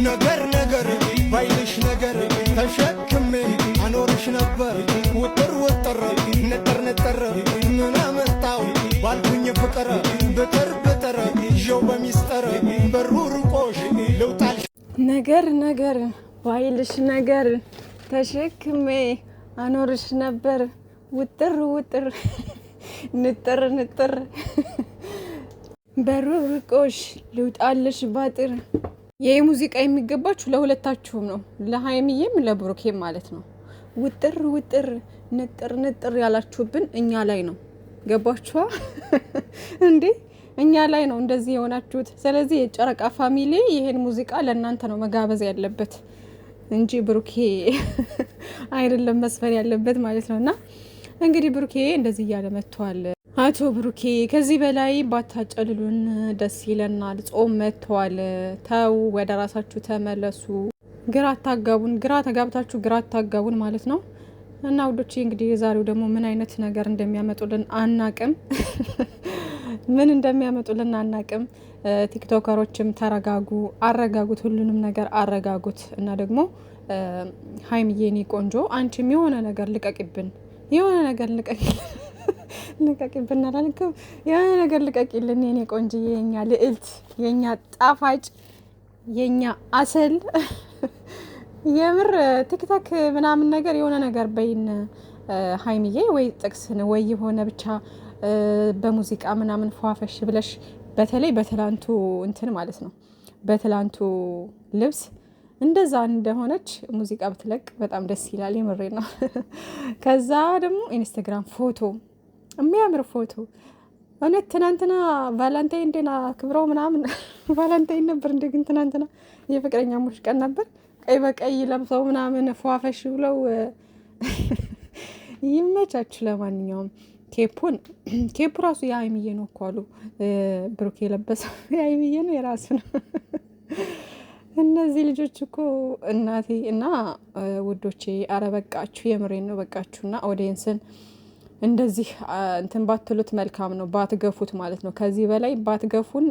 ነገር ነገር ባይልሽ ነገር ተሸክሜ አኖርሽ ነበር ውጥር ውጥር ንጥር ንጥር ምን አመጣው ባልኩኝ ፍቅር ብጥር ብጥር ይዤው በሚስጥር በሩ ርቆሽ ልውጣልሽ ነገር ነገር ባይልሽ ነገር ተሸክሜ አኖርሽ ነበር ውጥር ውጥር ንጥር ንጥር በሩ ርቆሽ ልውጣልሽ ባጥር። ይህ ሙዚቃ የሚገባችሁ ለሁለታችሁም ነው፣ ለሀይሚዬም ለብሩኬም ማለት ነው። ውጥር ውጥር ንጥር ንጥር ያላችሁብን እኛ ላይ ነው። ገባችኋ እንዴ? እኛ ላይ ነው እንደዚህ የሆናችሁት። ስለዚህ የጨረቃ ፋሚሊ ይሄን ሙዚቃ ለእናንተ ነው መጋበዝ ያለበት እንጂ ብሩኬ አይደለም መስፈን ያለበት ማለት ነው። እና እንግዲህ ብሩኬ እንደዚህ እያለ መጥቷል። አቶ ብሩኬ ከዚህ በላይ ባታጨልሉን ደስ ይለናል። ጾም መጥቷል። ተው፣ ወደ ራሳችሁ ተመለሱ። ግራ አታጋቡን፣ ግራ ተጋብታችሁ ግራ አታጋቡን ማለት ነው። እና ውዶቼ እንግዲህ የዛሬው ደግሞ ምን አይነት ነገር እንደሚያመጡልን አናቅም። ምን እንደሚያመጡልን አናቅም። ቲክቶከሮችም ተረጋጉ፣ አረጋጉት፣ ሁሉንም ነገር አረጋጉት። እና ደግሞ ሀይሚዬ የኔ ቆንጆ አንቺም የሆነ ነገር ልቀቂብን፣ የሆነ ነገር ልቀቂብን አላልክም? የሆነ ነገር ልቀቂልን የኔ ቆንጆዬ፣ የኛ ልዕልት፣ የኛ ጣፋጭ፣ የኛ አሰል። የምር ቲክቶክ ምናምን ነገር የሆነ ነገር በይን ሀይሚዬ፣ ወይ ጥቅስን ወይ የሆነ ብቻ በሙዚቃ ምናምን ፏፈሽ ብለሽ በተለይ በትላንቱ እንትን ማለት ነው በትላንቱ ልብስ እንደዛ እንደሆነች ሙዚቃ ብትለቅ በጣም ደስ ይላል። የምሬ ነው። ከዛ ደግሞ ኢንስታግራም ፎቶ፣ የሚያምር ፎቶ እውነት ትናንትና ቫላንታይን እንዴና ክብረው ምናምን ቫላንታይን ነበር እንደ ግን ትናንትና የፍቅረኛሞች ቀን ነበር። ቀይ በቀይ ለብሰው ምናምን ፏፈሽ ብለው ይመቻችሁ። ለማንኛውም ኬፑ ራሱ የሀይሚዬ ነው እኮ አሉ። ብሩክ የለበሰው የሀይሚዬ ነው፣ የራሱ ነው። እነዚህ ልጆች እኮ እናቴ እና ውዶቼ፣ አረ በቃችሁ፣ የምሬን ነው በቃችሁ። እና ኦዲየንስን እንደዚህ እንትን ባትሉት መልካም ነው፣ ባትገፉት ማለት ነው። ከዚህ በላይ ባትገፉን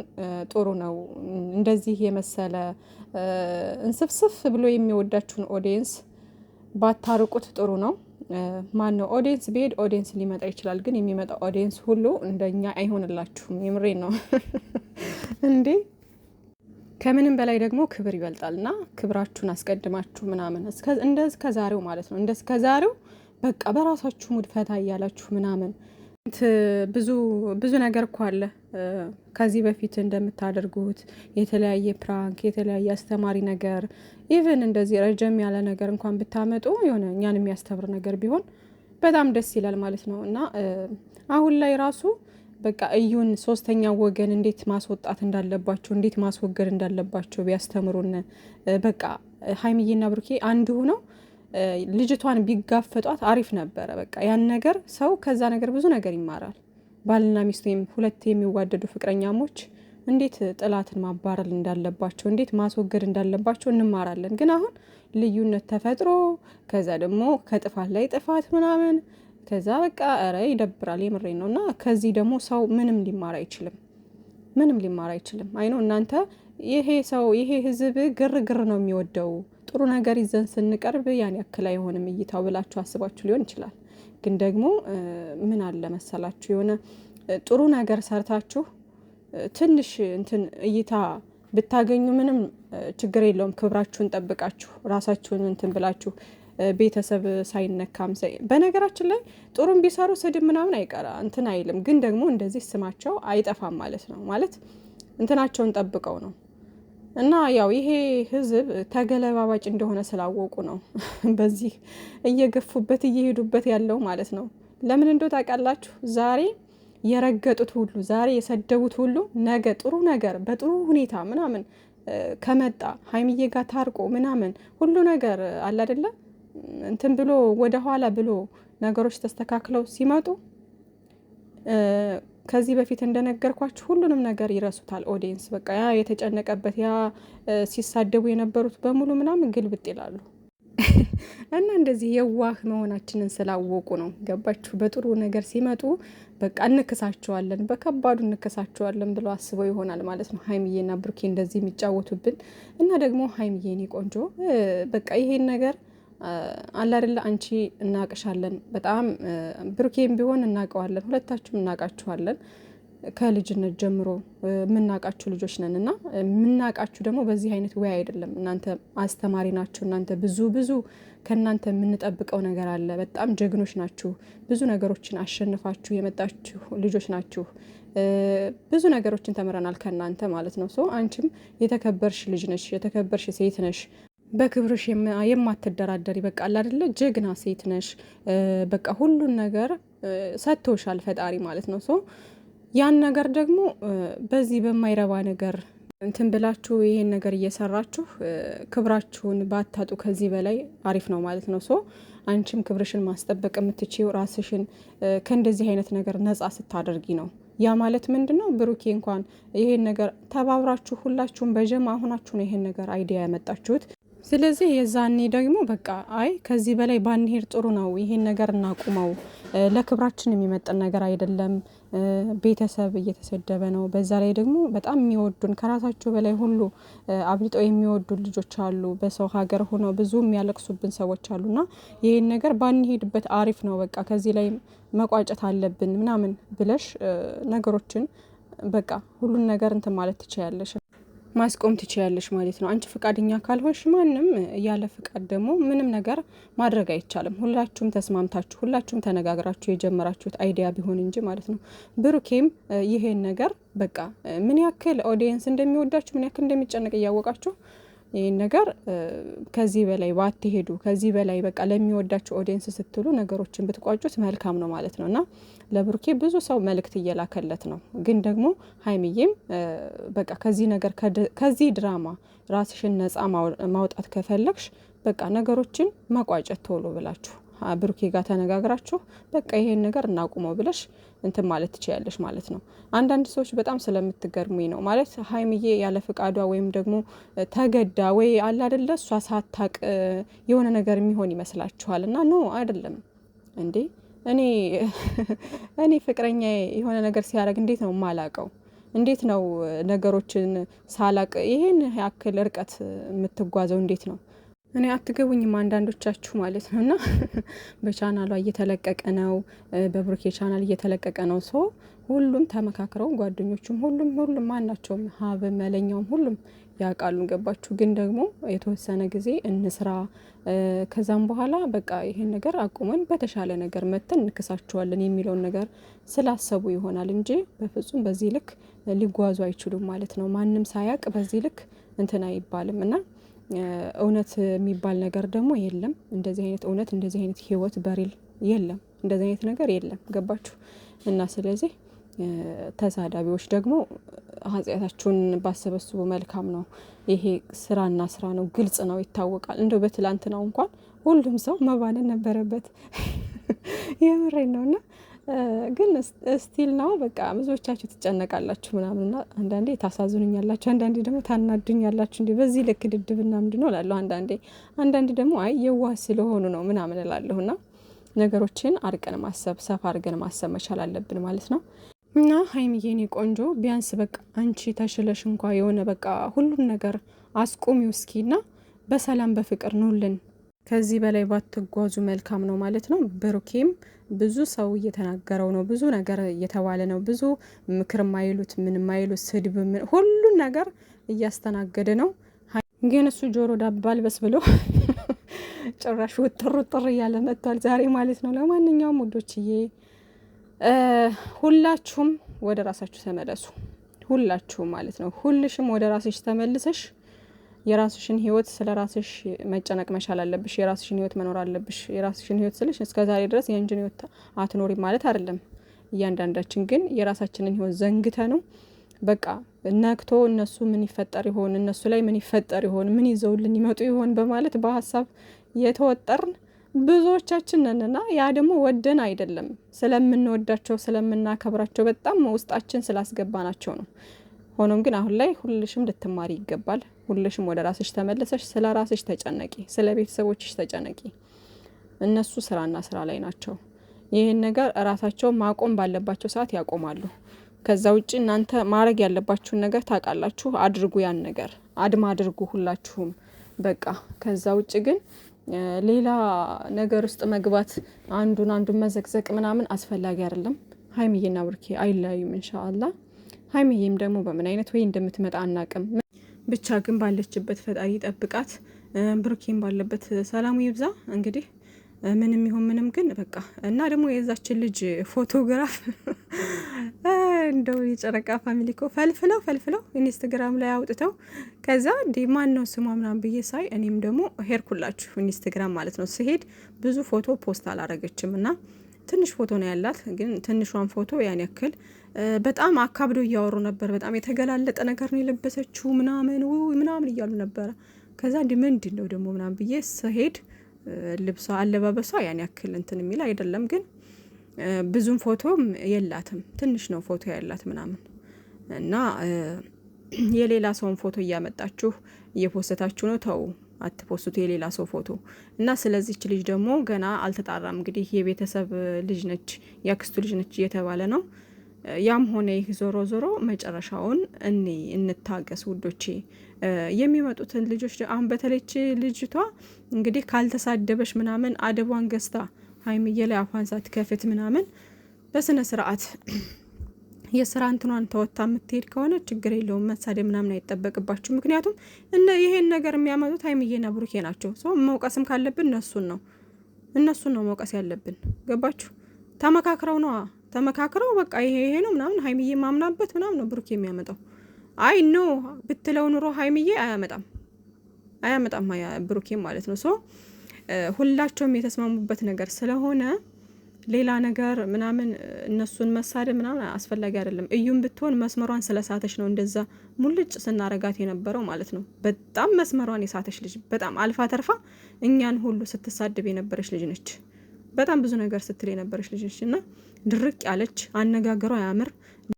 ጥሩ ነው። እንደዚህ የመሰለ እንስፍስፍ ብሎ የሚወዳችሁን ኦዲየንስ ባታርቁት ጥሩ ነው። ማን ነው ኦዲየንስ ቢሄድ ኦዲየንስ ሊመጣ ይችላል፣ ግን የሚመጣ ኦዲየንስ ሁሉ እንደኛ አይሆንላችሁም። የምሬን ነው እንዴ። ከምንም በላይ ደግሞ ክብር ይበልጣል እና ክብራችሁን አስቀድማችሁ ምናምን እስከ ዛሬው ማለት ነው እስከ ዛሬው በቃ በራሳችሁ ሙድ ፈታ እያላችሁ ምናምን ብዙ ነገር እኮ አለ። ከዚህ በፊት እንደምታደርጉት የተለያየ ፕራንክ፣ የተለያየ አስተማሪ ነገር፣ ኢቨን እንደዚህ ረጀም ያለ ነገር እንኳን ብታመጡ የሆነ እኛን የሚያስተምር ነገር ቢሆን በጣም ደስ ይላል ማለት ነው። እና አሁን ላይ ራሱ በቃ እዩን ሶስተኛ ወገን እንዴት ማስወጣት እንዳለባቸው፣ እንዴት ማስወገድ እንዳለባቸው ቢያስተምሩን። በቃ ሀይሚዬና ብሩኬ አንድ ሆነው ልጅቷን ቢጋፈጧት አሪፍ ነበረ። በቃ ያን ነገር ሰው ከዛ ነገር ብዙ ነገር ይማራል። ባልና ሚስት ወይም ሁለት የሚዋደዱ ፍቅረኛሞች እንዴት ጥላትን ማባረል እንዳለባቸው፣ እንዴት ማስወገድ እንዳለባቸው እንማራለን። ግን አሁን ልዩነት ተፈጥሮ ከዛ ደግሞ ከጥፋት ላይ ጥፋት ምናምን ከዛ በቃ ኧረ ይደብራል። የምሬ ነው። እና ከዚህ ደግሞ ሰው ምንም ሊማር አይችልም። አይ ነው እናንተ ይሄ ህዝብ ግርግር ነው የሚወደው። ጥሩ ነገር ይዘን ስንቀርብ ያን ያክል አይሆንም እይታው ብላችሁ አስባችሁ ሊሆን ይችላል። ግን ደግሞ ምን አለ መሰላችሁ የሆነ ጥሩ ነገር ሰርታችሁ ትንሽ እንትን እይታ ብታገኙ ምንም ችግር የለውም። ክብራችሁን ጠብቃችሁ ራሳችሁን እንትን ብላችሁ ቤተሰብ ሳይነካም በነገራችን ላይ ጥሩም ቢሰሩ ስድብ ምናምን አይቀራ እንትን አይልም። ግን ደግሞ እንደዚህ ስማቸው አይጠፋም ማለት ነው። ማለት እንትናቸውን ጠብቀው ነው። እና ያው ይሄ ህዝብ ተገለባባጭ እንደሆነ ስላወቁ ነው በዚህ እየገፉበት እየሄዱበት ያለው ማለት ነው። ለምን እንደው ታውቃላችሁ? ዛሬ የረገጡት ሁሉ፣ ዛሬ የሰደቡት ሁሉ ነገ ጥሩ ነገር በጥሩ ሁኔታ ምናምን ከመጣ ሀይሚዬ ጋር ታርቆ ምናምን ሁሉ ነገር አለ አይደለ እንትን ብሎ ወደ ኋላ ብሎ ነገሮች ተስተካክለው ሲመጡ ከዚህ በፊት እንደነገርኳችሁ ሁሉንም ነገር ይረሱታል ኦዲየንስ። በቃ ያ የተጨነቀበት ያ ሲሳደቡ የነበሩት በሙሉ ምናምን ግልብጥ ይላሉ። እና እንደዚህ የዋህ መሆናችንን ስላወቁ ነው። ገባችሁ? በጥሩ ነገር ሲመጡ በቃ እንክሳቸዋለን፣ በከባዱ እንክሳቸዋለን ብለው አስበው ይሆናል ማለት ነው ሀይሚዬና ብሩኬ እንደዚህ የሚጫወቱብን። እና ደግሞ ሀይሚዬ ቆንጆ በቃ ይሄን ነገር አለ አይደለ? አንቺ እናቅሻለን በጣም ብሩኬም ቢሆን እናውቀዋለን፣ ሁለታችሁም እናውቃችኋለን ከልጅነት ጀምሮ የምናውቃችሁ ልጆች ነን እና የምናውቃችሁ ደግሞ በዚህ አይነት ወይ አይደለም። እናንተ አስተማሪ ናችሁ። እናንተ ብዙ ከእናንተ የምንጠብቀው ነገር አለ። በጣም ጀግኖች ናችሁ። ብዙ ነገሮችን አሸንፋችሁ የመጣችሁ ልጆች ናችሁ። ብዙ ነገሮችን ተምረናል ከእናንተ ማለት ነው። ሶ አንቺም የተከበርሽ ልጅ ነሽ፣ የተከበርሽ ሴት ነሽ። በክብርሽ የማትደራደሪ በቃ አለ አይደለ? ጀግና ሴት ነሽ። በቃ ሁሉን ነገር ሰጥቶሻል ፈጣሪ ማለት ነው። ሶ ያን ነገር ደግሞ በዚህ በማይረባ ነገር እንትን ብላችሁ ይሄን ነገር እየሰራችሁ ክብራችሁን ባታጡ ከዚህ በላይ አሪፍ ነው ማለት ነው። ሶ አንቺም ክብርሽን ማስጠበቅ የምትችይው ራስሽን ከእንደዚህ አይነት ነገር ነጻ ስታደርጊ ነው። ያ ማለት ምንድን ነው? ብሩኬ እንኳን ይሄን ነገር ተባብራችሁ ሁላችሁም በጀማ ሆናችሁ ነው ይሄን ነገር አይዲያ ያመጣችሁት። ስለዚህ የዛኔ ደግሞ በቃ አይ ከዚህ በላይ ባንሄድ ጥሩ ነው፣ ይሄን ነገር እናቁመው፣ ለክብራችን የሚመጥን ነገር አይደለም፣ ቤተሰብ እየተሰደበ ነው፣ በዛ ላይ ደግሞ በጣም የሚወዱን ከራሳቸው በላይ ሁሉ አብልጠው የሚወዱን ልጆች አሉ፣ በሰው ሀገር ሆነው ብዙ የሚያለቅሱብን ሰዎች አሉና ይሄን ነገር ባንሄድበት አሪፍ ነው፣ በቃ ከዚህ ላይ መቋጨት አለብን ምናምን ብለሽ ነገሮችን በቃ ሁሉን ነገር እንትን ማለት ትችያለሽ፣ ማስቆም ትችያለሽ ማለት ነው። አንቺ ፍቃደኛ ካልሆንሽ ማንም ያለ ፍቃድ ደግሞ ምንም ነገር ማድረግ አይቻልም። ሁላችሁም ተስማምታችሁ ሁላችሁም ተነጋግራችሁ የጀመራችሁት አይዲያ ቢሆን እንጂ ማለት ነው። ብሩኬም ይሄን ነገር በቃ ምን ያክል ኦዲየንስ እንደሚወዳችሁ ምን ያክል እንደሚጨነቅ እያወቃችሁ ይህን ነገር ከዚህ በላይ ባትሄዱ ከዚህ በላይ በቃ ለሚወዳችሁ ኦዲየንስ ስትሉ ነገሮችን ብትቋጩት መልካም ነው ማለት ነው። እና ለብሩኬ ብዙ ሰው መልእክት እየላከለት ነው። ግን ደግሞ ሀይሚዬም በቃ ከዚህ ነገር ከዚህ ድራማ ራስሽን ነጻ ማውጣት ከፈለግሽ በቃ ነገሮችን መቋጨት ቶሎ ብላችሁ ብሩኬ ጋር ተነጋግራችሁ በቃ ይሄን ነገር እናቁመው ብለሽ እንትን ማለት ትችያለሽ ማለት ነው። አንዳንድ ሰዎች በጣም ስለምትገርሙኝ ነው ማለት ሀይሚዬ ያለ ፍቃዷ ወይም ደግሞ ተገዳ ወይ አለ አይደለ እሷ ሳታቅ የሆነ ነገር የሚሆን ይመስላችኋል። እና ኖ አይደለም እንዴ። እኔ ፍቅረኛ የሆነ ነገር ሲያደርግ እንዴት ነው ማላቀው? እንዴት ነው ነገሮችን ሳላቅ ይሄን ያክል እርቀት የምትጓዘው? እንዴት ነው? እኔ አትገቡኝም አንዳንዶቻችሁ ማለት ነው። እና በቻናሏ እየተለቀቀ ነው፣ በብሩኬ ቻናል እየተለቀቀ ነው። ሶ ሁሉም ተመካክረው ጓደኞቹም ሁሉም ማናቸውም ሀብ መለኛውም ሁሉም ያውቃሉ። ገባችሁ? ግን ደግሞ የተወሰነ ጊዜ እንስራ፣ ከዛም በኋላ በቃ ይሄን ነገር አቁመን በተሻለ ነገር መተን እንክሳቸዋለን የሚለውን ነገር ስላሰቡ ይሆናል እንጂ በፍጹም በዚህ ልክ ሊጓዙ አይችሉም ማለት ነው። ማንም ሳያቅ በዚህ ልክ እንትን አይባልም እና እውነት የሚባል ነገር ደግሞ የለም። እንደዚህ አይነት እውነት እንደዚህ አይነት ህይወት በሪል የለም። እንደዚህ አይነት ነገር የለም። ገባችሁ? እና ስለዚህ ተሳዳቢዎች ደግሞ ኃጢአታችሁን ባሰበስቡ መልካም ነው። ይሄ ስራና ስራ ነው፣ ግልጽ ነው፣ ይታወቃል። እንደው በትላንትናው እንኳን ሁሉም ሰው መባነን ነበረበት። የምሬን ነውና ግን ስቲል ነው በቃ ብዙዎቻችሁ ትጨነቃላችሁ ምናምንና አንዳንዴ ታሳዝኑኛላችሁ፣ አንዳንዴ ደግሞ ታናዱኛላችሁ። እንዴ በዚህ ልክ ድድብና ምንድን ነው እላለሁ አንዳንዴ ደግሞ አይ የዋህ ስለሆኑ ነው ምናምን እላለሁና ነገሮችን አርቀን ማሰብ ሰፋ አርገን ማሰብ መቻል አለብን ማለት ነው። እና ሀይሚዬ የኔ ቆንጆ ቢያንስ በቃ አንቺ ተሽለሽ እንኳ የሆነ በቃ ሁሉን ነገር አስቁሚው እስኪና በሰላም በፍቅር ኑልን። ከዚህ በላይ ባትጓዙ መልካም ነው ማለት ነው። ብሩኬም ብዙ ሰው እየተናገረው ነው፣ ብዙ ነገር እየተባለ ነው፣ ብዙ ምክር ማይሉት ምን ማይሉት ስድብ ሁሉን ነገር እያስተናገደ ነው። ግን እሱ ጆሮ ዳባ ልበስ ብሎ ጭራሽ ውጥር እያለ መጥቷል ዛሬ ማለት ነው። ለማንኛውም ውዶችዬ ሁላችሁም ወደ ራሳችሁ ተመለሱ፣ ሁላችሁም ማለት ነው። ሁልሽም ወደ ራስሽ ተመልሰሽ የራስሽን ህይወት ስለ ራስሽ መጨነቅ መቻል አለብሽ። የራስሽን ህይወት መኖር አለብሽ። የራስሽን ህይወት ስልሽ እስከዛሬ ድረስ የእንጂን ህይወት አትኖሪ ማለት አይደለም። እያንዳንዳችን ግን የራሳችንን ህይወት ዘንግተ ነው በቃ ነክቶ እነሱ ምን ይፈጠር ይሆን፣ እነሱ ላይ ምን ይፈጠር ይሆን፣ ምን ይዘውልን ይመጡ ይሆን በማለት በሀሳብ የተወጠርን ብዙዎቻችን ነንና ያ ደግሞ ወደን አይደለም፣ ስለምንወዳቸው ስለምናከብራቸው በጣም ውስጣችን ስላስገባናቸው ነው። ሆኖም ግን አሁን ላይ ሁልሽም ልትማሪ ይገባል። ሁልሽም ወደ ራስሽ ተመለሰሽ ስለ ራስሽ ተጨነቂ፣ ስለ ቤተሰቦችሽ ተጨነቂ። እነሱ ስራና ስራ ላይ ናቸው። ይህን ነገር ራሳቸው ማቆም ባለባቸው ሰዓት ያቆማሉ። ከዛ ውጭ እናንተ ማድረግ ያለባችሁን ነገር ታውቃላችሁ፣ አድርጉ። ያን ነገር አድማ አድርጉ ሁላችሁም በቃ። ከዛ ውጭ ግን ሌላ ነገር ውስጥ መግባት፣ አንዱን መዘቅዘቅ ምናምን አስፈላጊ አይደለም። ሀይሚዬና ብሩኬ አይለያዩም ኢንሻአላህ። ሀይሚዬም ደግሞ በምን አይነት ወይ እንደምትመጣ አናቅም። ብቻ ግን ባለችበት ፈጣሪ ጠብቃት፣ ብሩኬም ባለበት ሰላሙ ይብዛ። እንግዲህ ምንም ይሁን ምንም ግን በቃ እና ደግሞ የዛችን ልጅ ፎቶግራፍ እንደው የጨረቃ ፋሚሊ እኮ ፈልፍለው ኢንስታግራም ላይ አውጥተው ከዛ እንዲ ማን ነው ስሟ ምናምን ብዬ ሳይ እኔም ደግሞ ሄድኩላችሁ ኢንስታግራም ማለት ነው። ስሄድ ብዙ ፎቶ ፖስት አላረገችም እና ትንሽ ፎቶ ነው ያላት። ግን ትንሿን ፎቶ ያን ያክል በጣም አካብዶ እያወሩ ነበር። በጣም የተገላለጠ ነገር ነው የለበሰችው ምናምን እያሉ ነበረ። ከዛ እንዲ ምንድን ነው ደግሞ ምናምን ብዬ ስሄድ ልብሷ አለባበሷ ያን ያክል እንትን የሚል አይደለም። ግን ብዙም ፎቶም የላትም፣ ትንሽ ነው ፎቶ ያላት ምናምን እና የሌላ ሰውን ፎቶ እያመጣችሁ እየፖስታችሁ ነው። ተው አትፖስቱ የሌላ ሰው ፎቶ እና ስለዚች ልጅ ደግሞ ገና አልተጣራም። እንግዲህ የቤተሰብ ልጅ ነች፣ የአክስቱ ልጅ ነች እየተባለ ነው። ያም ሆነ ይህ ዞሮ መጨረሻውን እንታገስ ውዶቼ። የሚመጡትን ልጆች አሁን በተለች ልጅቷ እንግዲህ ካልተሳደበች ምናምን አደቧን ገዝታ ሀይሚዬ ላይ አፏን ሳትከፍት ምናምን በስነ ስርዓት የስራ እንትኗን ተወታ የምትሄድ ከሆነ ችግር የለውም። መሳደብ ምናምን አይጠበቅባችሁ። ምክንያቱም ይሄን ነገር የሚያመጡት ሀይሚዬና ብሩኬ ናቸው። ሰው መውቀስም ካለብን እነሱን ነው መውቀስ ያለብን። ገባችሁ? ተመካክረው በቃ ይሄ ነው ምናምን ሀይሚዬ ማምናበት ምናምን ነው ብሩኬ የሚያመጣው። አይ ኖ ብትለው ኑሮ ሀይሚዬ አያመጣም ብሩኬ ማለት ነው። ሶ ሁላቸውም የተስማሙበት ነገር ስለሆነ ሌላ ነገር ምናምን እነሱን መሳደብ ምናምን አስፈላጊ አይደለም። እዩም ብትሆን መስመሯን ስለሳተች ነው እንደዛ ሙልጭ ስናረጋት የነበረው ማለት ነው። በጣም መስመሯን የሳተች ልጅ፣ በጣም አልፋ ተርፋ እኛን ሁሉ ስትሳደብ የነበረች ልጅ ነች። በጣም ብዙ ነገር ስትል የነበረች ልጅ ነች እና ድርቅ ያለች፣ አነጋገሯ ያምር፣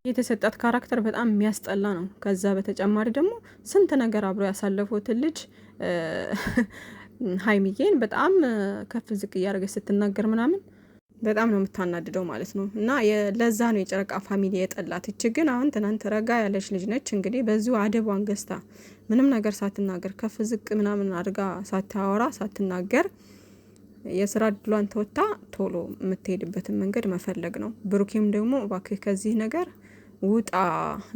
የተሰጣት ካራክተር በጣም የሚያስጠላ ነው። ከዛ በተጨማሪ ደግሞ ስንት ነገር አብሮ ያሳለፉትን ልጅ ሀይሚዬን በጣም ከፍ ዝቅ እያደረገች ስትናገር ምናምን በጣም ነው የምታናድደው ማለት ነው። እና ለዛ ነው የጨረቃ ፋሚሊ የጠላት። እች ግን አሁን ትናንት ረጋ ያለች ልጅ ነች። እንግዲህ በዚሁ አደቧን ገዝታ ምንም ነገር ሳትናገር ከፍ ዝቅ ምናምን አድርጋ ሳታወራ ሳትናገር የስራ እድሏን ተወታ ቶሎ የምትሄድበትን መንገድ መፈለግ ነው። ብሩኬም ደግሞ እባክህ ከዚህ ነገር ውጣ፣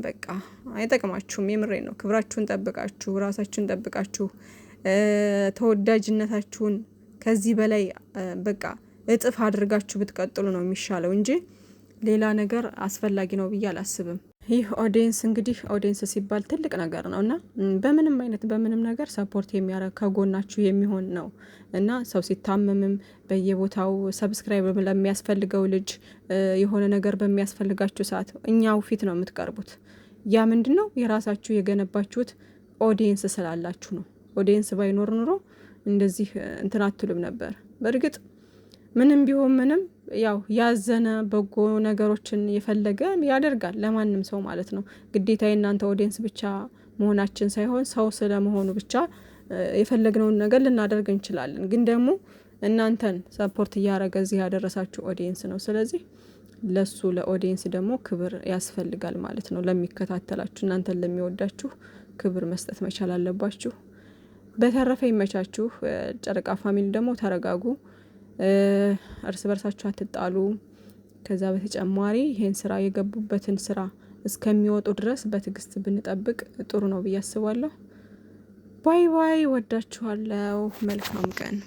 በቃ አይጠቅማችሁም። የምሬ ነው። ክብራችሁን ጠብቃችሁ፣ ራሳችሁን ጠብቃችሁ፣ ተወዳጅነታችሁን ከዚህ በላይ በቃ እጥፍ አድርጋችሁ ብትቀጥሉ ነው የሚሻለው እንጂ ሌላ ነገር አስፈላጊ ነው ብዬ አላስብም። ይህ ኦዲየንስ እንግዲህ ኦዲየንስ ሲባል ትልቅ ነገር ነው እና በምንም ነገር ሰፖርት የሚያደርግ ከጎናችሁ የሚሆን ነው እና ሰው ሲታመምም በየቦታው ሰብስክራይብ ለሚያስፈልገው ልጅ የሆነ ነገር በሚያስፈልጋችሁ ሰዓት እኛው ፊት ነው የምትቀርቡት። ያ ምንድን ነው? የራሳችሁ የገነባችሁት ኦዲየንስ ስላላችሁ ነው። ኦዲየንስ ባይኖር ኑሮ እንደዚህ እንትን አትሉም ነበር። በእርግጥ ምንም ቢሆን ምንም ያው ያዘነ በጎ ነገሮችን የፈለገ ያደርጋል ለማንም ሰው ማለት ነው። ግዴታ የእናንተ ኦዲየንስ ብቻ መሆናችን ሳይሆን ሰው ስለመሆኑ ብቻ የፈለግነውን ነገር ልናደርግ እንችላለን። ግን ደግሞ እናንተን ሰፖርት እያደረገ እዚህ ያደረሳችሁ ኦዲየንስ ነው። ስለዚህ ለሱ ለኦዲየንስ ደግሞ ክብር ያስፈልጋል ማለት ነው። ለሚከታተላችሁ እናንተን ለሚወዳችሁ ክብር መስጠት መቻል አለባችሁ። በተረፈ ይመቻችሁ። ጨረቃ ፋሚሊ ደግሞ ተረጋጉ፣ እርስ በርሳችሁ አትጣሉ። ከዛ በተጨማሪ ይሄን ስራ የገቡበትን ስራ እስከሚወጡ ድረስ በትዕግስት ብንጠብቅ ጥሩ ነው ብዬ አስባለሁ። ባይ ባይ። ወዳችኋለሁ። መልካም ቀን